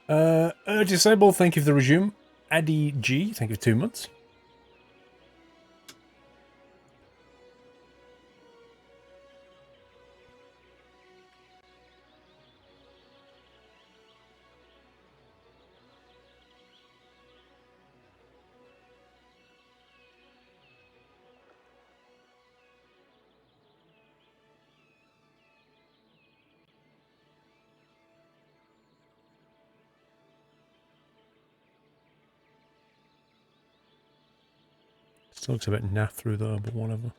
Disable, thank you for the resume. Addy G, thank you for 2 months. Still looks a bit naff through there, but whatever.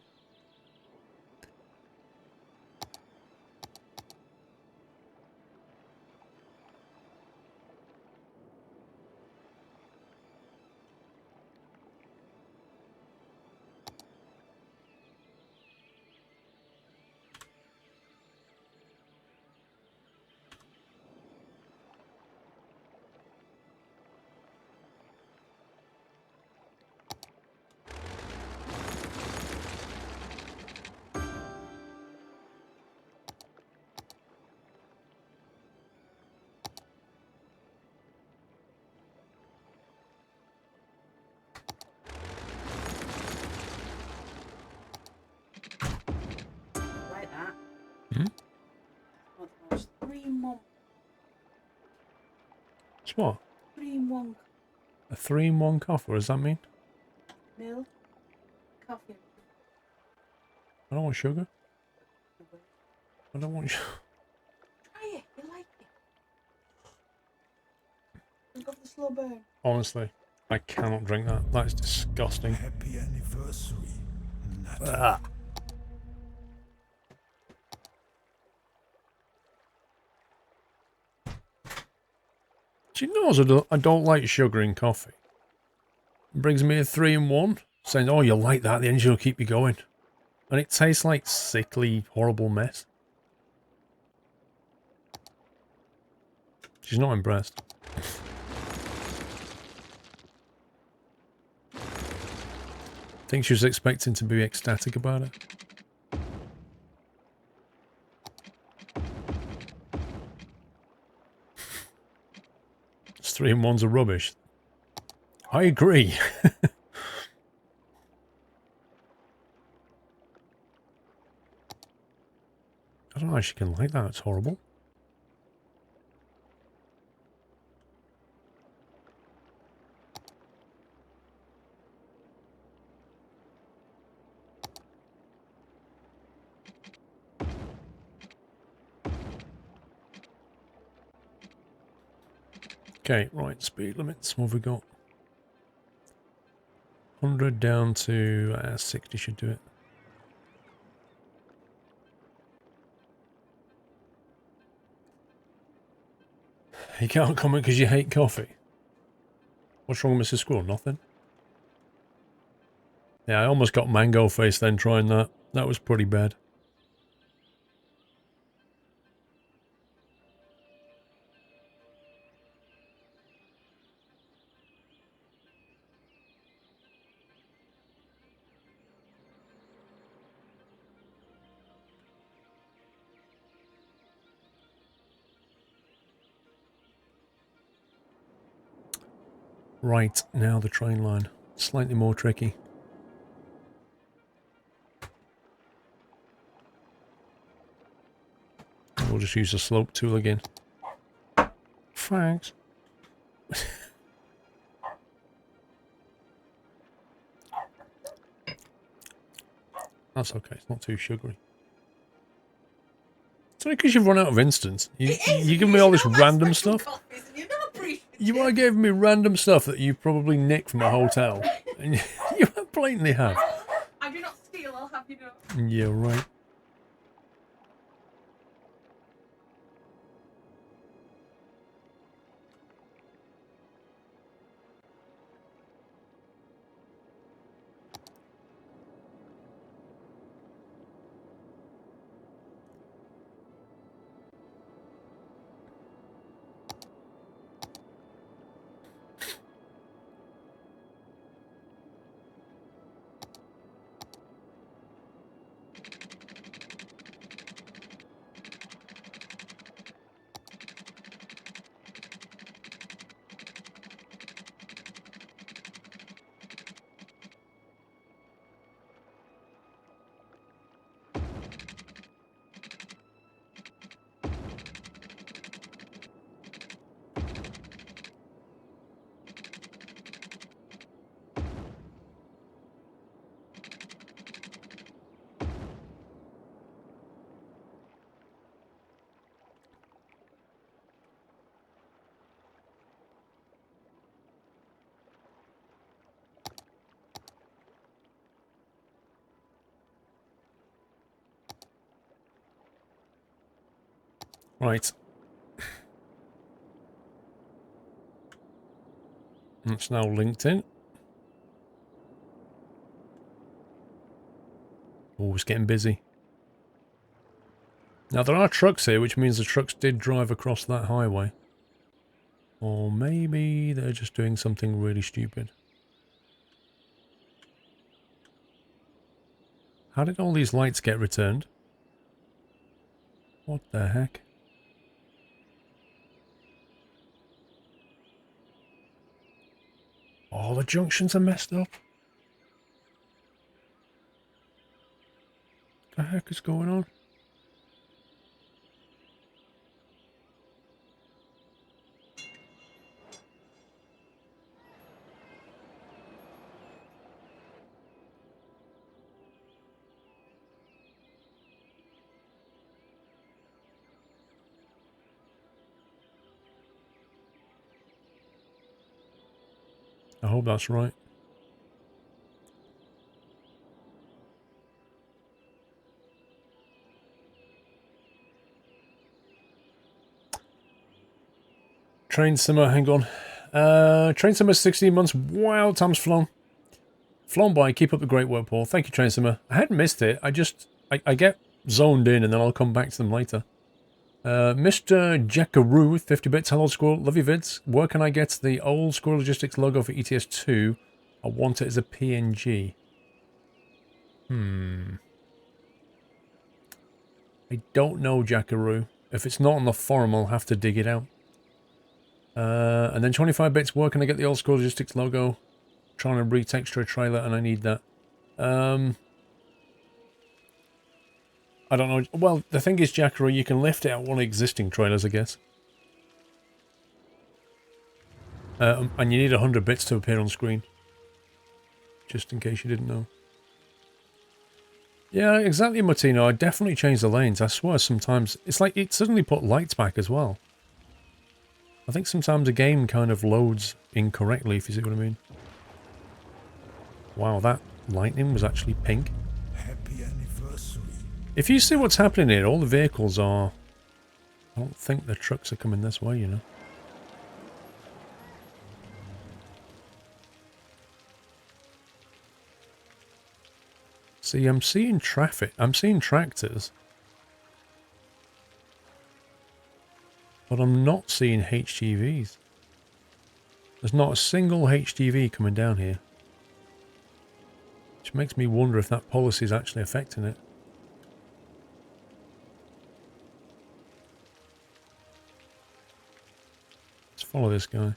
It's what? 3-in-1. A 3-in-1 coffee, what does that mean? Milk, coffee. I don't want sugar. I don't want sugar. Try it, you like it. Think of the slow burn. Honestly, I cannot drink that. That is disgusting. Happy anniversary. Ah. Do you know I don't like sugar in coffee? It brings me a 3-in-1, saying, oh, you'll like that, the engine will keep you going. And it tastes like sickly, horrible mess. She's not impressed. I think she was expecting to be ecstatic about it. This 3-in-1s are rubbish. I agree. I don't know how she can like that, it's horrible. Okay, right, speed limits, what have we got? 100 down to 60 should do it. You can't comment because you hate coffee. What's wrong with Mrs. Squirrel? Nothing? Yeah, I almost got mango face then trying that. That was pretty bad. Right, now the train line. Slightly more tricky. We'll just use the slope tool again. Thanks. That's okay, it's not too sugary. It's only because you've run out of instants. You give me all this random stuff. You are giving me random stuff that you probably nicked from a hotel. And you blatantly have. I do not steal, I'll have you know. Yeah, right. Right. It's now linked in. Oh, it's getting busy. Now, there are trucks here, which means the trucks did drive across that highway. Or maybe they're just doing something really stupid. How did all these lights get returned? What the heck? All the junctions are messed up. What the heck is going on? I hope that's right. Train simmer, hang on. Train simmer, 16 months. Wow, time's flown. Flown by. Keep up the great work, Paul. Thank you, Train simmer. I hadn't missed it. I get zoned in and then I'll come back to them later. Mr. Jackaroo, 50 bits. Hello, Squirrel. Love your vids. Where can I get the old Squirrel Logistics logo for ETS2? I want it as a PNG. I don't know, Jackaroo. If it's not on the forum, I'll have to dig it out. And then 25 bits. Where can I get the old Squirrel Logistics logo? Trying to retexture a trailer and I need that. I don't know. Well, the thing is, Jackaroo, you can lift it out one of the existing trailers, I guess. And you need 100 bits to appear on screen. Just in case you didn't know. Yeah, exactly, Martino. I definitely changed the lanes. I swear sometimes... It's like it suddenly put lights back as well. I think sometimes a game kind of loads incorrectly, if you see what I mean. Wow, that lightning was actually pink. Happy anniversary. If you see what's happening here, all the vehicles are... I don't think the trucks are coming this way, you know. See, I'm seeing traffic. I'm seeing tractors. But I'm not seeing HGVs. There's not a single HGV coming down here. Which makes me wonder if that policy is actually affecting it. Let's follow this guy.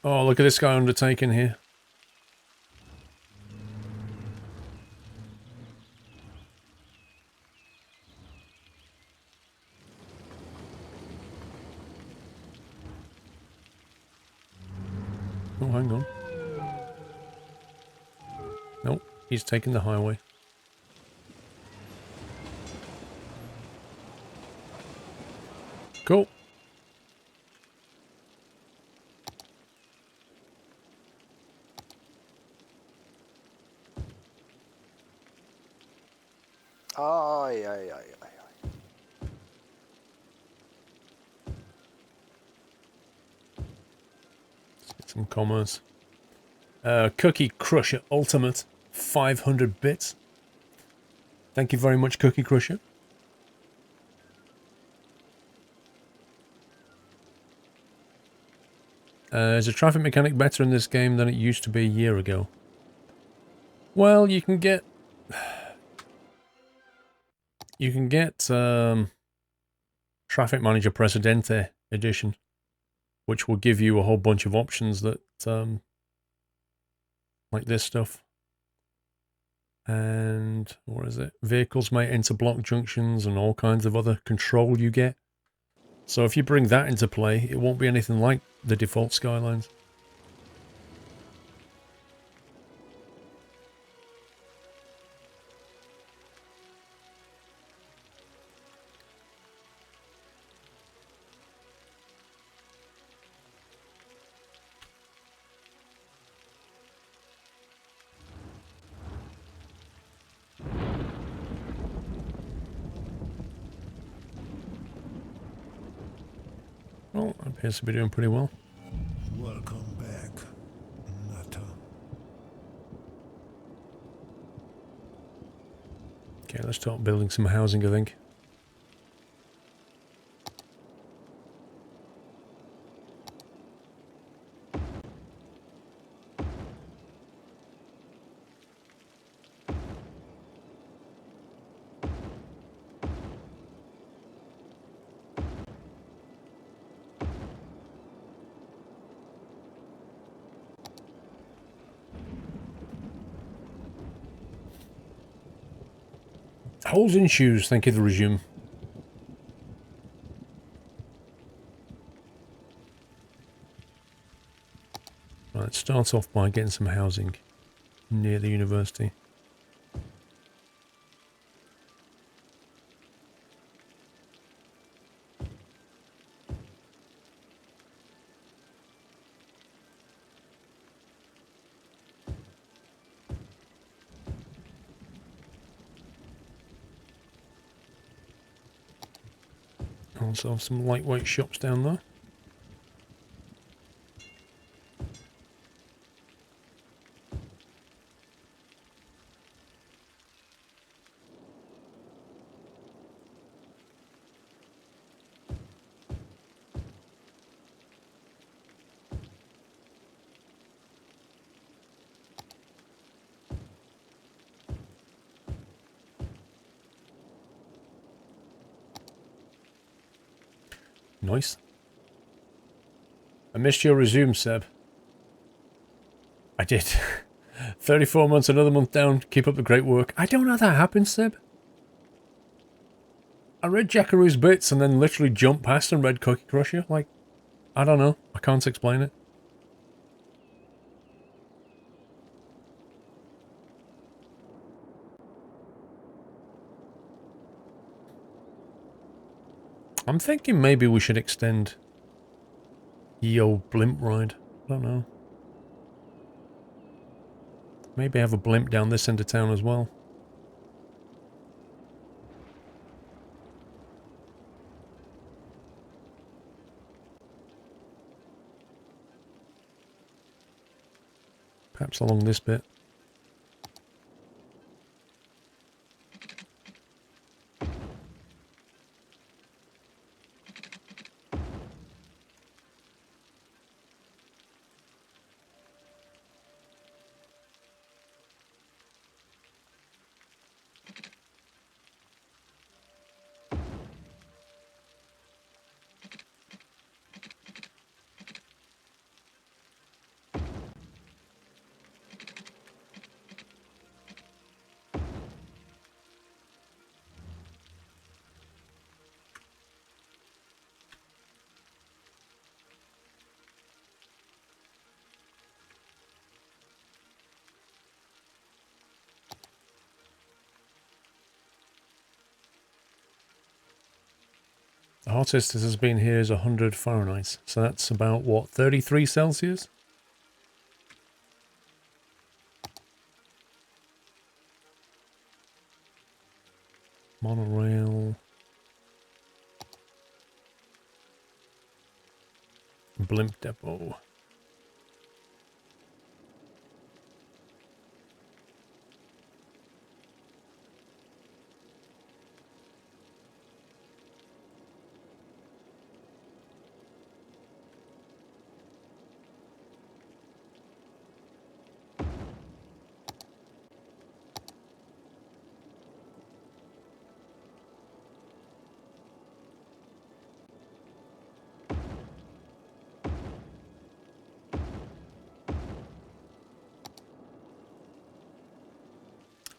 Oh, look at this guy undertaking here. Oh, hang on. Nope, he's taking the highway. Cool. Ay, ay, ay, ay, ay. Let's get some commerce. Cookie Crusher Ultimate, 500 bits. Thank you very much, Cookie Crusher. Is a traffic mechanic better in this game than it used to be a year ago? Well, you can get... Traffic Manager Presidente Edition, which will give you a whole bunch of options that, like this stuff. And, what is it? Vehicles may enter block junctions and all kinds of other control you get. So if you bring that into play, it won't be anything like the default Skylines. appears to be doing pretty well. Welcome back, Nutter. Okay, let's start building some housing, I think. Holes in shoes, thank you for the resume. Right, let's start off by getting some housing near the university. Also have some lightweight shops down there. Nice. I missed your resume, Seb. I did. 34 months, another month down. Keep up the great work. I don't know how that happened, Seb. I read Jackaroo's bits and then literally jumped past and read Cookie Crusher. Like, I don't know. I can't explain it. I'm thinking maybe we should extend the old blimp ride. I don't know. Maybe have a blimp down this end of town as well. Perhaps along this bit. The hottest this has been here is 100 Fahrenheit. So that's about, what, 33 Celsius? Monorail. Blimp depot.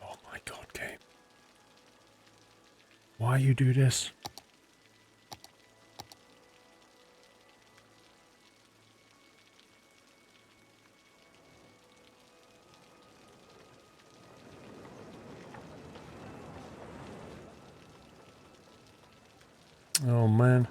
Oh my god, game. Why you do this? Oh man.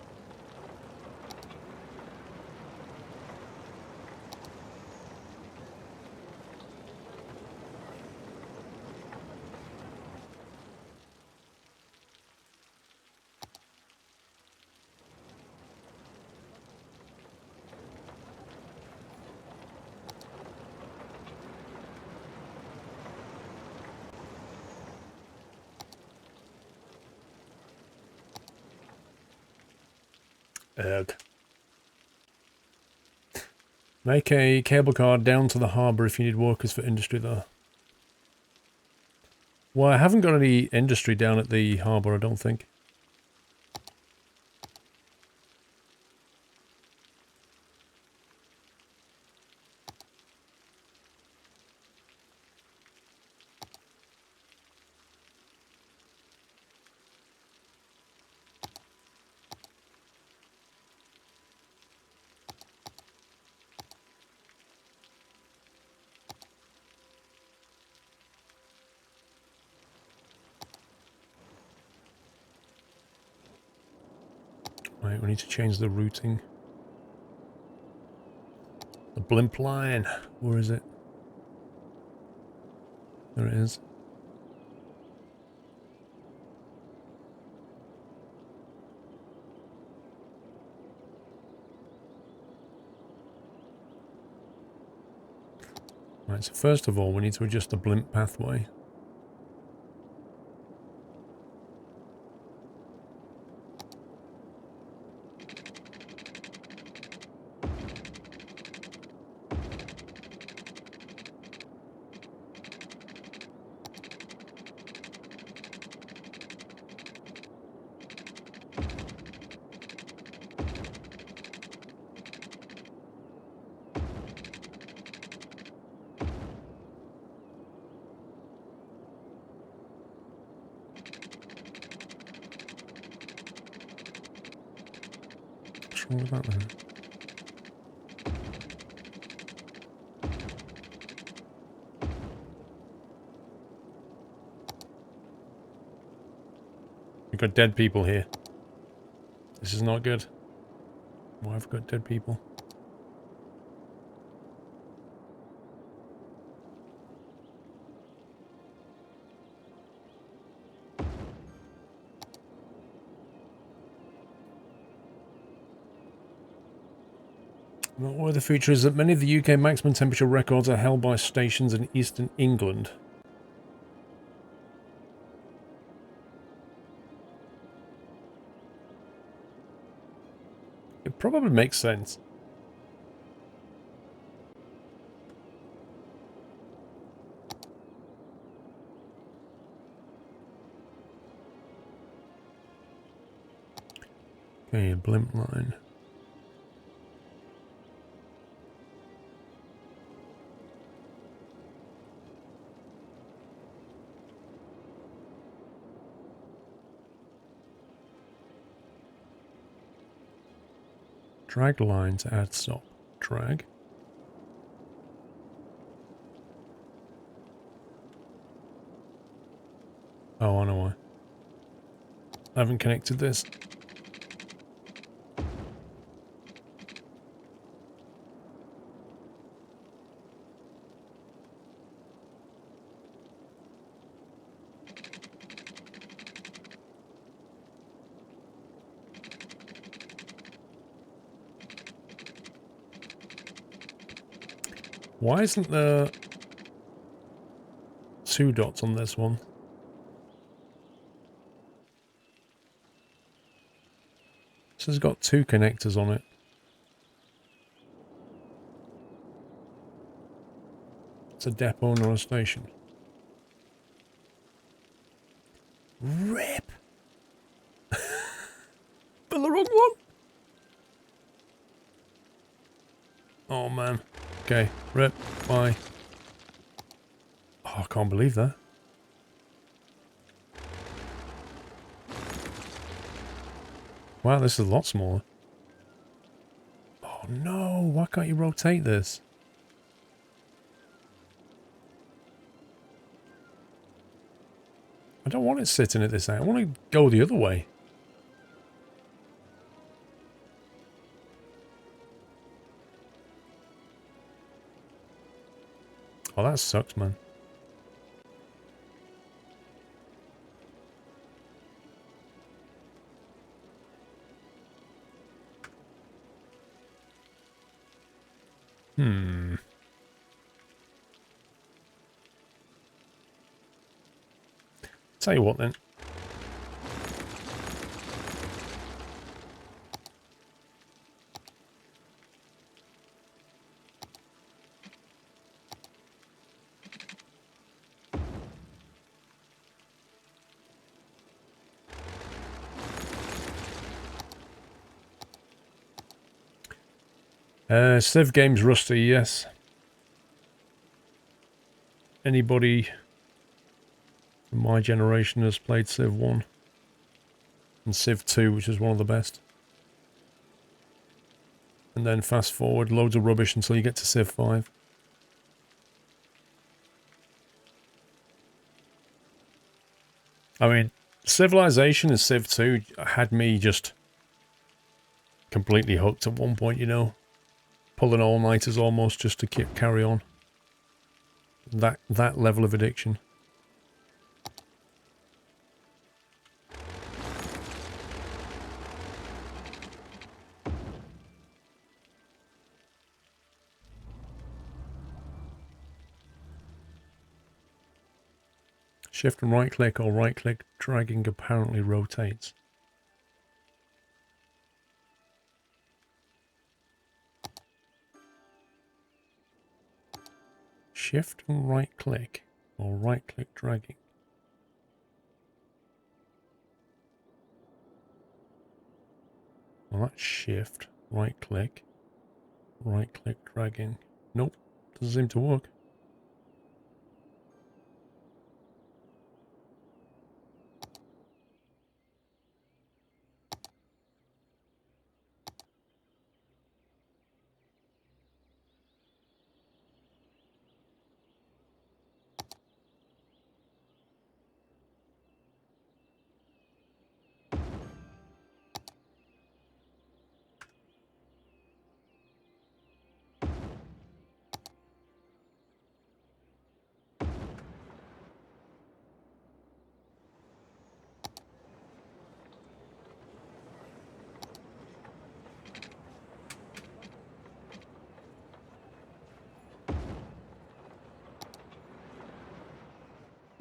Ugh. Make a cable car down to the harbour if you need workers for industry there. Well, I haven't got any industry down at the harbour, I don't think. Right, we need to change the routing. The blimp line. Where is it? There it is. Right, so first of all, we need to adjust the blimp pathway. What's wrong with that then? We've got dead people here. This is not good. Why have we got dead people? Noteworthy feature is that many of the UK maximum temperature records are held by stations in eastern England. It probably makes sense. Okay, a blimp line. Drag line to add stop. Drag. Oh, I know why. I haven't connected this. Why isn't there 2 dots on this one? This has got 2 connectors on it. It's a depot, not a station. RIP! But the wrong one! Oh man. Okay, RIP. Bye. Oh, I can't believe that. Wow, this is a lot smaller. Oh no, why can't you rotate this? I don't want it sitting at this end. I want to go the other way. Oh, that sucks, man. Tell you what then. Civ games rusty, yes. Anybody from my generation has played Civ 1 and Civ 2, which is one of the best. And then fast forward, loads of rubbish until you get to Civ 5. I mean, Civilization and Civ 2 had me just completely hooked at one point, you know. Pulling all-nighters almost just to carry on. That level of addiction. Shift and right click or right click dragging apparently rotates. Shift and right click or right click dragging. Well, that's shift, right click dragging. Nope, doesn't seem to work.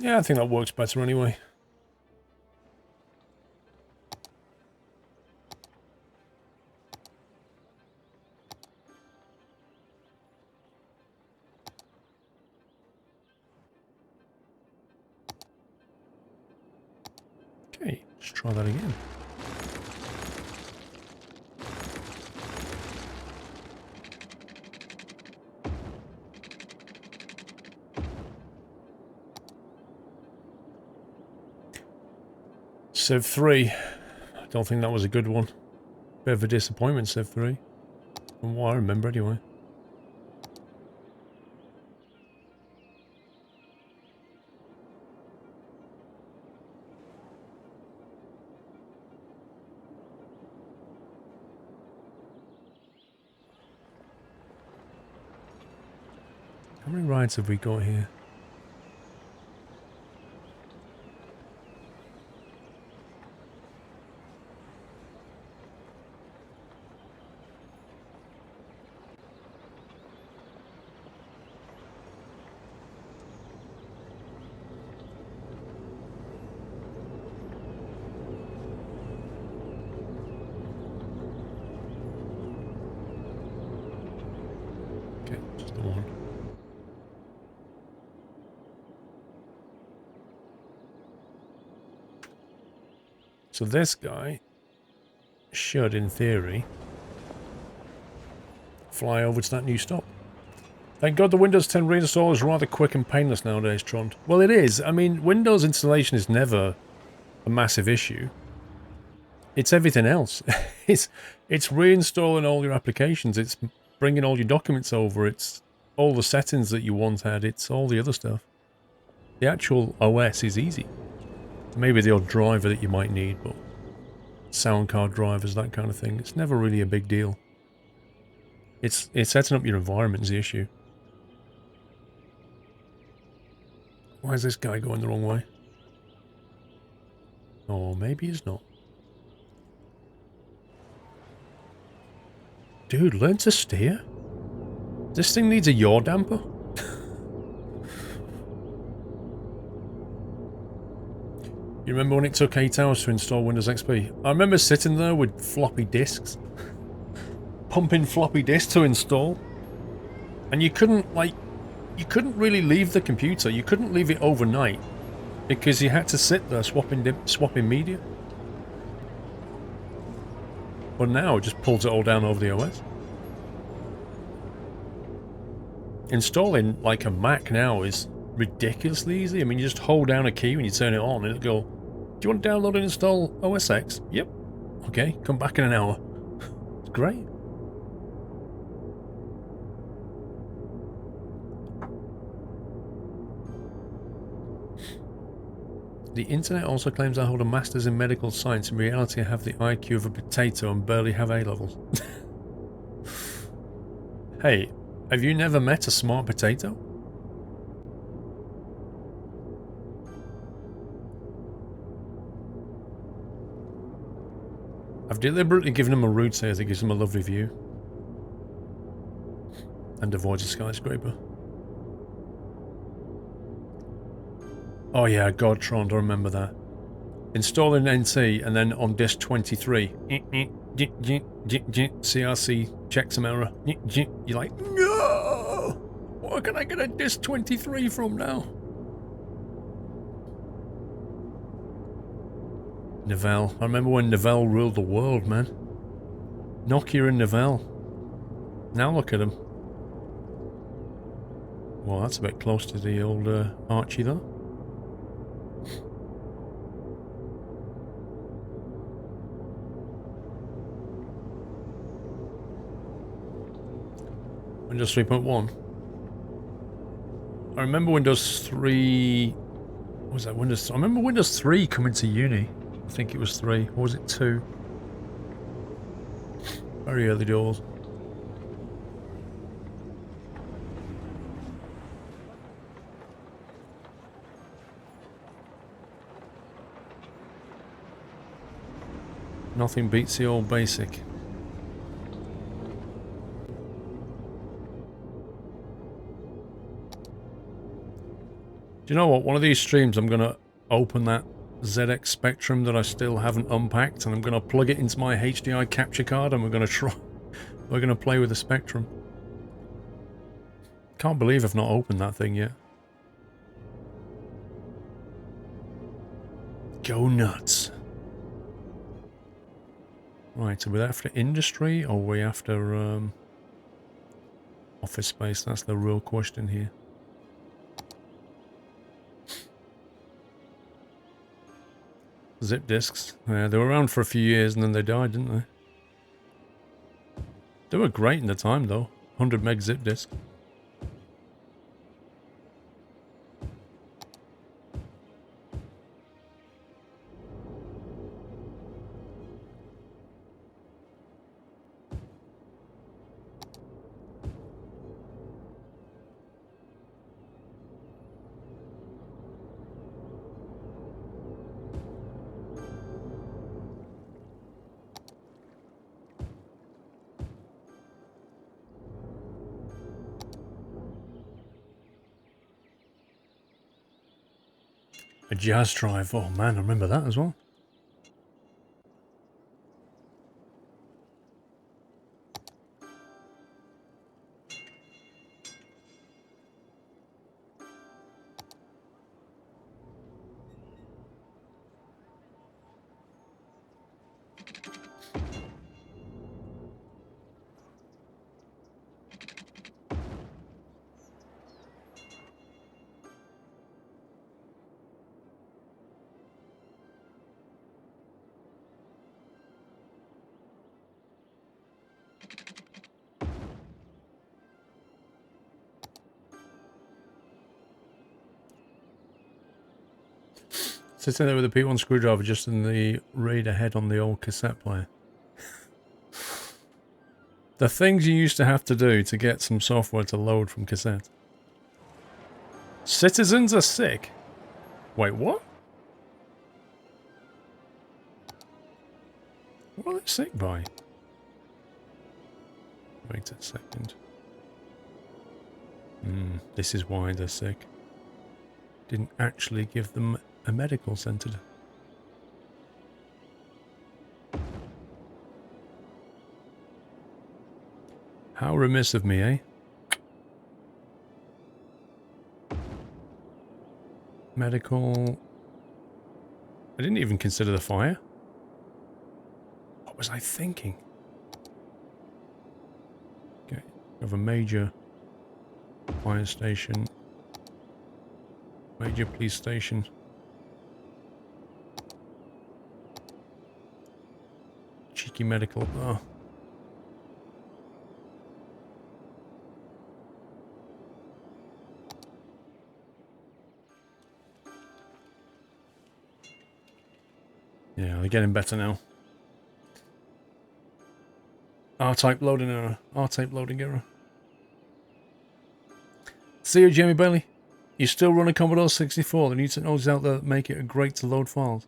Yeah, I think that works better anyway. Okay, let's try that again. Civ 3. I don't think that was a good one. Bit of a disappointment, Civ 3. From what I remember anyway. How many rides have we got here? Okay, just the one. So this guy should, in theory, fly over to that new stop. Thank God the Windows 10 reinstall is rather quick and painless nowadays, Trond. Well, it is. I mean, Windows installation is never a massive issue. It's everything else. it's reinstalling all your applications. It's bringing all your documents over. It's all the settings that you once had. It's all the other stuff. The actual OS is easy. Maybe the odd driver that you might need, but sound card drivers, that kind of thing. It's never really a big deal. It's setting up your environment is the issue. Why is this guy going the wrong way? Oh, maybe he's not. Dude, learn to steer. This thing needs a yaw damper. You remember when it took 8 hours to install Windows XP? I remember sitting there with floppy disks. Pumping floppy disks to install. And you couldn't really leave the computer. You couldn't leave it overnight. Because you had to sit there swapping media. But now it just pulls it all down over the OS. installing like a Mac now is ridiculously easy. I mean, you just hold down a key when you turn it on and it'll go, do you want to download and install OS X? Yep. Okay, come back in an hour. It's great. The internet also claims I hold a master's in medical science. In reality, I have the IQ of a potato and barely have A-levels. Hey, have you never met a smart potato? I've deliberately given him a route here that gives him a lovely view. And avoids a skyscraper. Oh yeah, Godtron, I remember that. Installing NT and then on disk 23. CRC check some error. You're like, no! Where can I get a disk 23 from now? Novell. I remember when Novell ruled the world, man. Nokia and Novell. Now look at him. Well, that's a bit close to the old Archie, though. Windows 3.1. I remember Windows 3... What was that? I remember Windows 3 coming to uni. I think it was 3. Or was it 2? Very early doors. Nothing beats the old basic. Do you know what? One of these streams I'm going to open that ZX Spectrum that I still haven't unpacked, and I'm going to plug it into my HDI capture card, and we're going to play with the Spectrum. Can't believe I've not opened that thing yet. Go nuts. Right, are we after industry or are we after office space? That's the real question here. Zip disks. Yeah, they were around for a few years and then they died, didn't they? They were great in the time though. 100 meg zip disk. A jazz drive. Oh man, I remember that as well. Sitting there with a P1 screwdriver just in the read ahead on the old cassette player. The things you used to have to do to get some software to load from cassette. Citizens are sick. Wait, what? What are they sick by? Wait a second. This is why they're sick. Didn't actually give them a medical centre. How remiss of me, eh? Medical... I didn't even consider the fire. What was I thinking? Okay, we have a major Fire station. Major police station. Cheeky medical. Oh. Yeah, they're getting better now. R-type loading error. R-type loading error. See you, Jamie Bailey. You still run a Commodore 64. The new technologies out there that make it great to load files.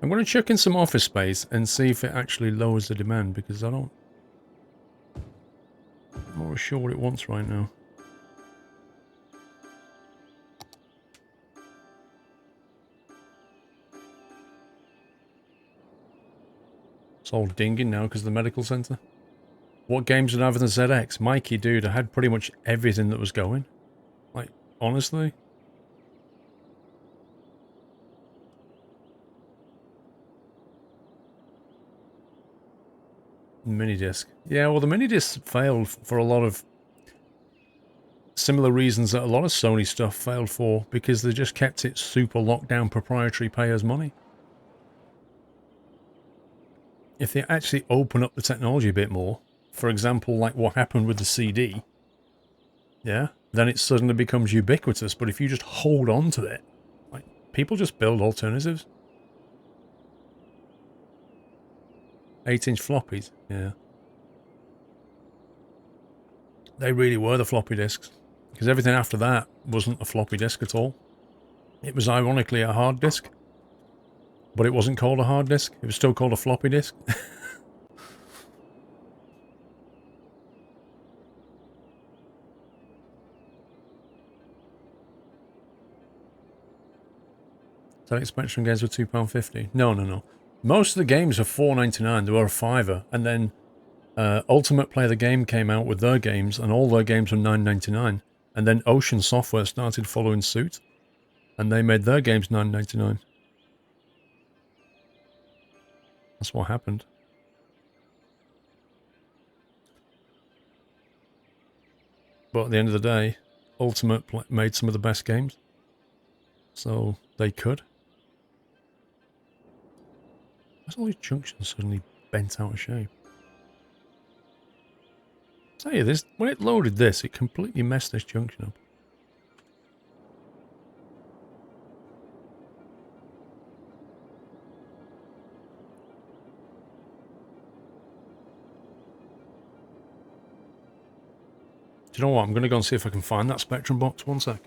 I'm going to chuck in some office space and see if it actually lowers the demand, because I'm not really sure what it wants right now. It's all dinging now because of the medical centre. What games did I have in the ZX? Mikey, dude, I had pretty much everything that was going. Like, honestly. Minidisc. Yeah, well, the minidisc failed for a lot of similar reasons that a lot of Sony stuff failed for, because they just kept it super locked down, proprietary payers' money. If they actually open up the technology a bit more, for example, like what happened with the CD, yeah, then it suddenly becomes ubiquitous. But if you just hold on to it, like, people just build alternatives. 8-inch floppies, yeah. They really were the floppy disks, because everything after that wasn't a floppy disk at all. It was ironically a hard disk, but it wasn't called a hard disk. It was still called a floppy disk. ZX Spectrum games were £2.50. No. Most of the games are $4.99. They were a fiver, and then Ultimate Play the Game came out with their games, and all their games were $9.99. And then Ocean Software started following suit, and they made their games $9.99. That's what happened. But at the end of the day, Ultimate made some of the best games, so they could. Why's all these junctions suddenly bent out of shape? I'll tell you this, when it loaded this, it completely messed this junction up. Do you know what? I'm going to go and see if I can find that Spectrum box. One sec.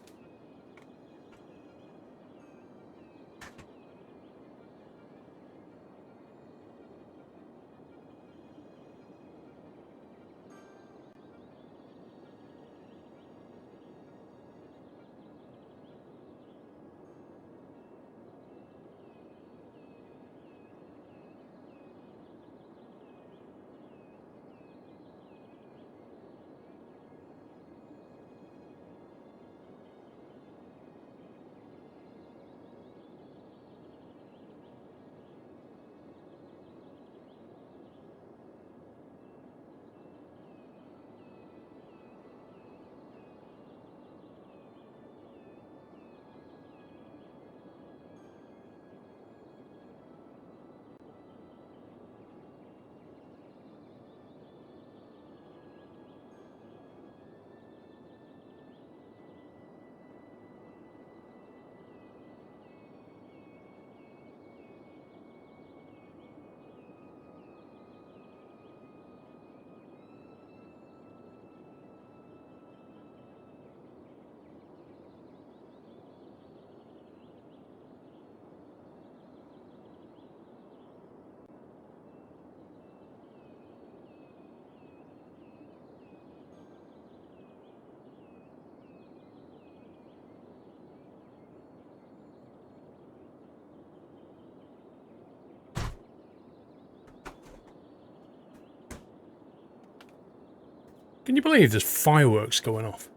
Can you believe there's fireworks going off?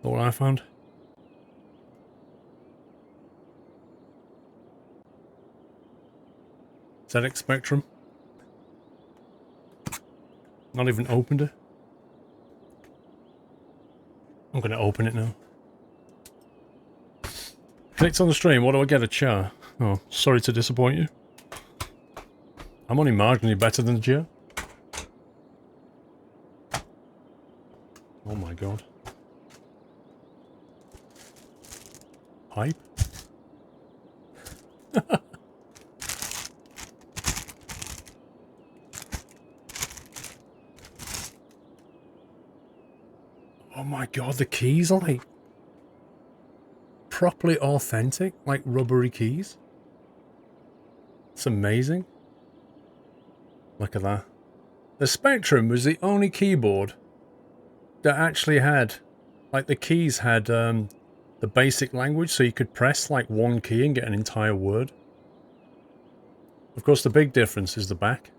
Look what I found. ZX Spectrum. Not even opened it. I'm going to open it now. Clicked on the stream. What do I get? A chair? Oh, sorry to disappoint you. I'm only marginally better than the chair. Oh my god. Hype? Oh my god, the keys are like properly authentic, like rubbery keys. It's amazing. Look at that. The Spectrum was the only keyboard that actually had, like the keys had the basic language, so you could press like one key and get an entire word. Of course, the big difference is the back.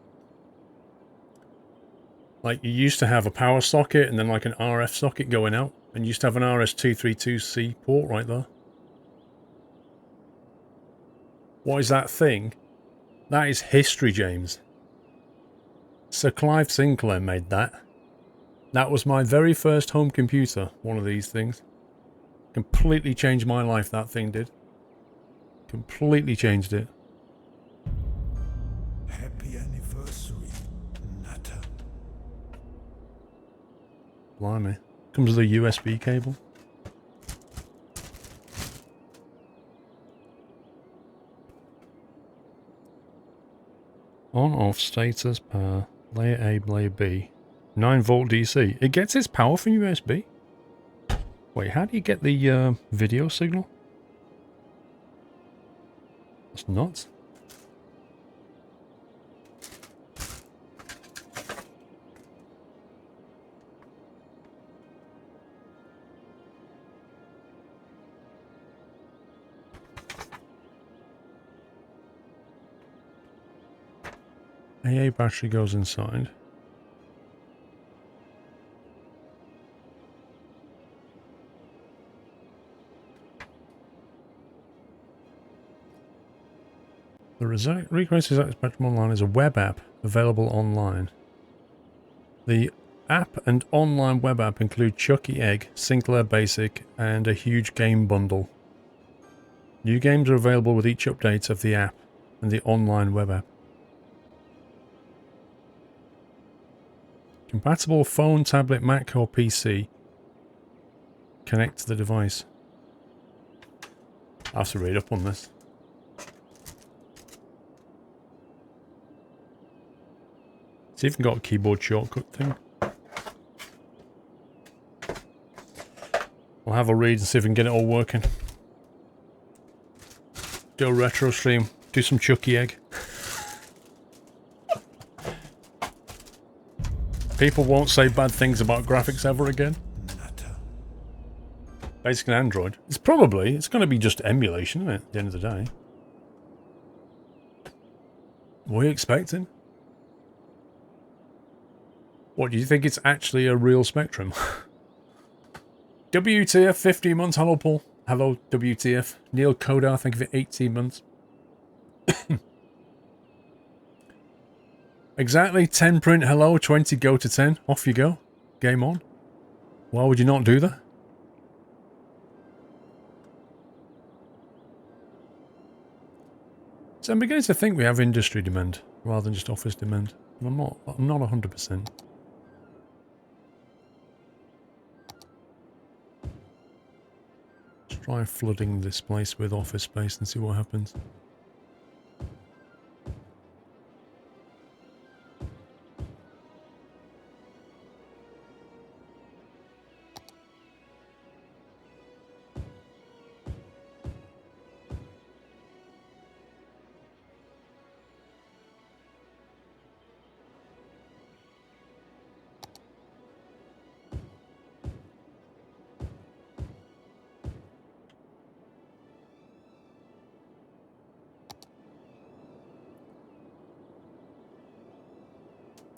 Like, you used to have a power socket and then like an RF socket going out. And you used to have an RS-232C port right there. What is that thing? That is history, James. Sir Clive Sinclair made that. That was my very first home computer, one of these things. Completely changed my life, that thing did. Completely changed it. Happy anniversary, Nutter. Blimey. Comes with a USB cable. On-off status power. Layer A, layer B. 9-volt DC. It gets its power from USB? Wait, how do you get the video signal? That's nuts. AA battery goes inside. The Request Exact Spectrum Online is a web app available online. The app and online web app include Chucky Egg, Sinclair Basic, and a huge game bundle. New games are available with each update of the app and the online web app. Compatible phone, tablet, Mac, or PC. Connect to the device. I have to read up on this. It's even got a keyboard shortcut thing. I'll have a read and see if we can get it all working. Do a retro stream. Do some Chucky Egg. People won't say bad things about graphics ever again. Basically Android. It's going to be just emulation, isn't it, at the end of the day? What are you expecting? What, do you think it's actually a real Spectrum? WTF, 15 months. Hello, Paul. Hello, WTF. Neil Kodar, thank you for 18 months. Exactly, 10 print, hello, 20 go to 10. Off you go. Game on. Why would you not do that? So I'm beginning to think we have industry demand rather than just office demand. I'm not 100%. Let's try flooding this place with office space and see what happens.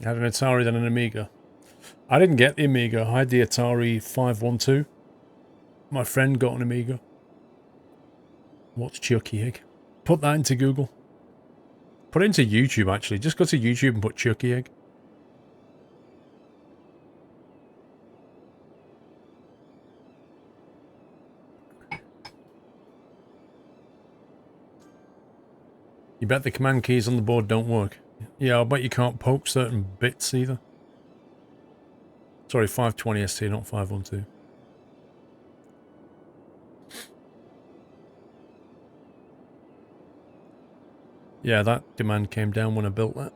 You had an Atari, then an Amiga. I didn't get the Amiga. I had the Atari 512. My friend got an Amiga. What's Chucky Egg? Put that into Google. Put it into YouTube, actually. Just go to YouTube and put Chucky Egg. You bet the command keys on the board don't work. Yeah, I bet you can't poke certain bits either. Sorry, 520 ST, not 512. Yeah, that demand came down when I built that.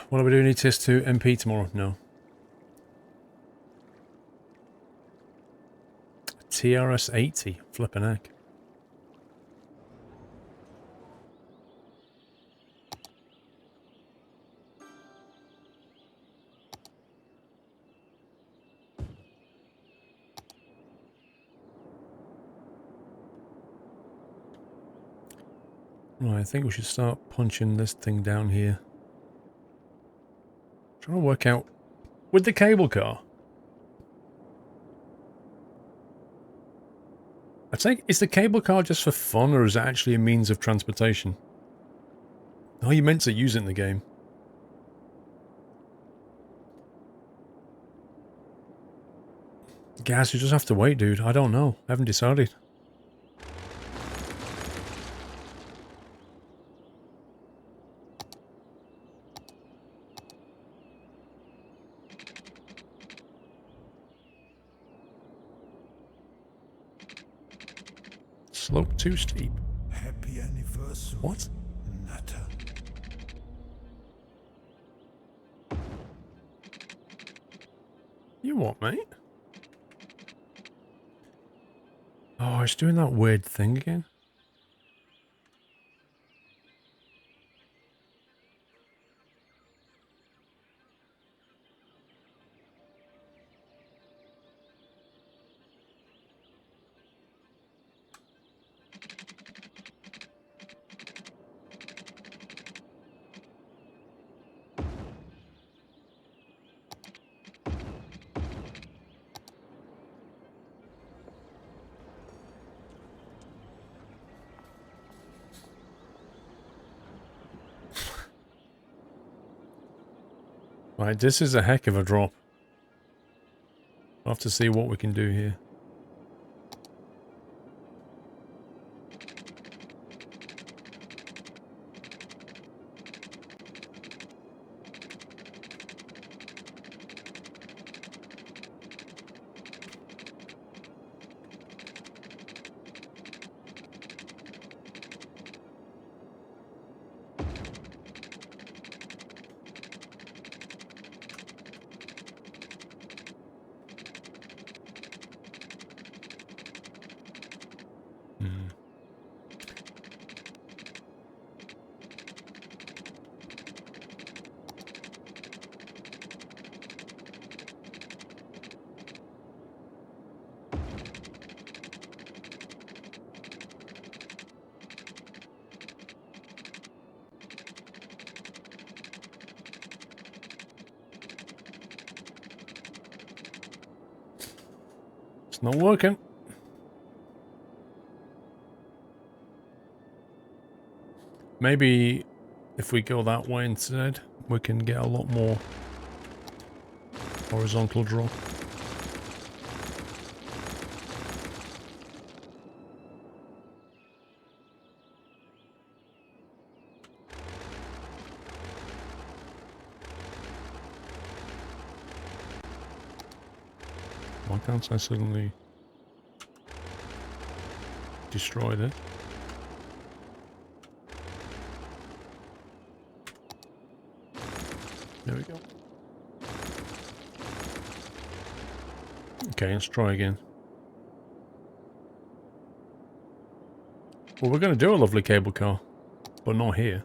What are we doing? ETS to MP tomorrow? No. TRS 80. Flippin' heck. Right, I think we should start punching this thing down here. Trying to work out with the cable car. I think, is the cable car just for fun, or is it actually a means of transportation? Oh, you meant to use it in the game. Guys, you just have to wait, dude. I don't know. I haven't decided. Slope too steep. Happy anniversary. What? Nutter. You what, mate? Oh, it's doing that weird thing again. Right, this is a heck of a drop. We'll have to see what we can do here. It's not working. Maybe if we go that way instead, we can get a lot more horizontal drop. Why can't I suddenly destroy this? There we go. Okay, let's try again. Well, we're going to do a lovely cable car, but not here.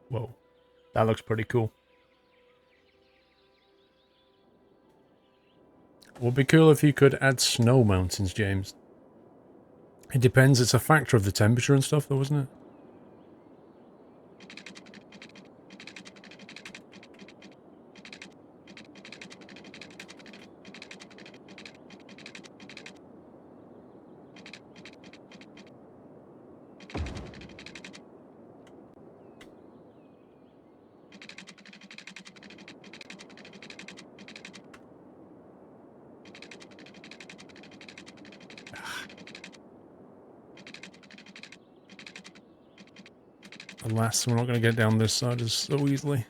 Whoa, that looks pretty cool. Would be cool if you could add snow mountains, James. It depends, it's a factor of the temperature and stuff though, isn't it? Alas, we're not going to get down this side as so easily.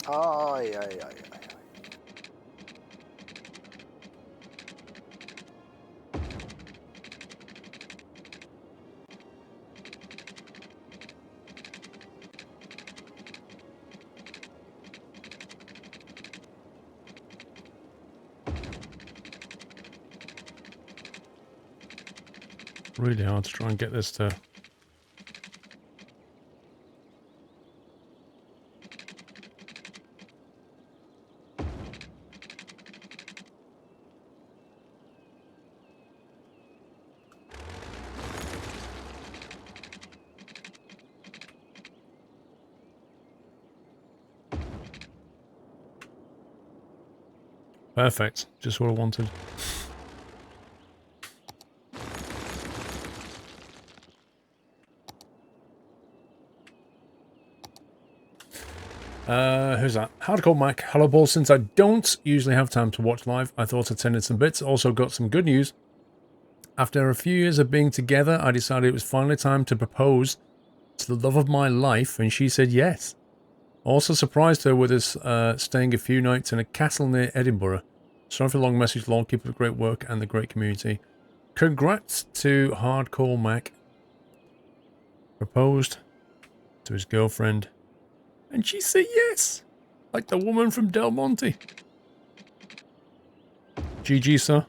Ay, ay, ay, ay. Really hard to try and get this to... Perfect. Just what I wanted. Who's that? Hardcore Mac. Hello, Paul. Since I don't usually have time to watch live, I thought I'd send in some bits. Also got some good news. After a few years of being together, I decided it was finally time to propose to the love of my life, and she said yes. Also surprised her with us staying a few nights in a castle near Edinburgh. Sorry for the long message, long. Keep up the great work and the great community. Congrats to Hardcore Mac. Proposed to his girlfriend. And she said yes. Like the woman from Del Monte. GG, sir.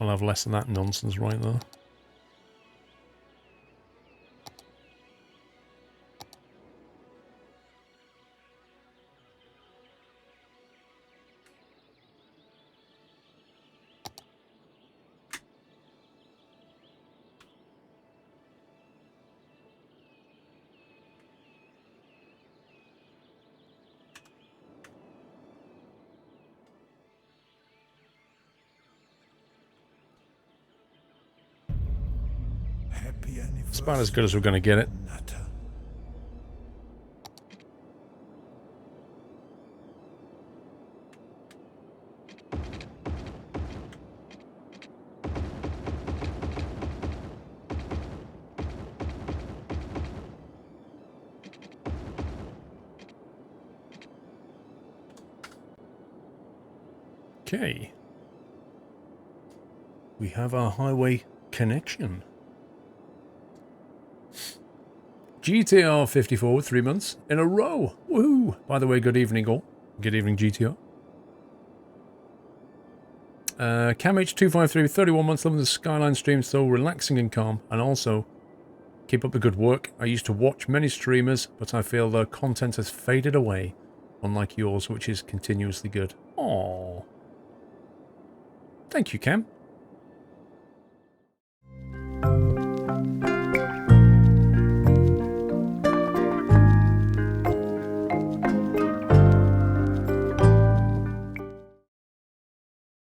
I'll have less of that nonsense right there. Happy anniversary. It's about as good as we're going to get it. Natter. Okay. We have our highway connection. GTR 54 with 3 months in a row. Woohoo! By the way, good evening all. Good evening, GTR. Cam H253 with 31 months, loving the Skyline stream, so relaxing and calm. And also, keep up the good work. I used to watch many streamers, but I feel their content has faded away, unlike yours, which is continuously good. Aww. Thank you, Cam.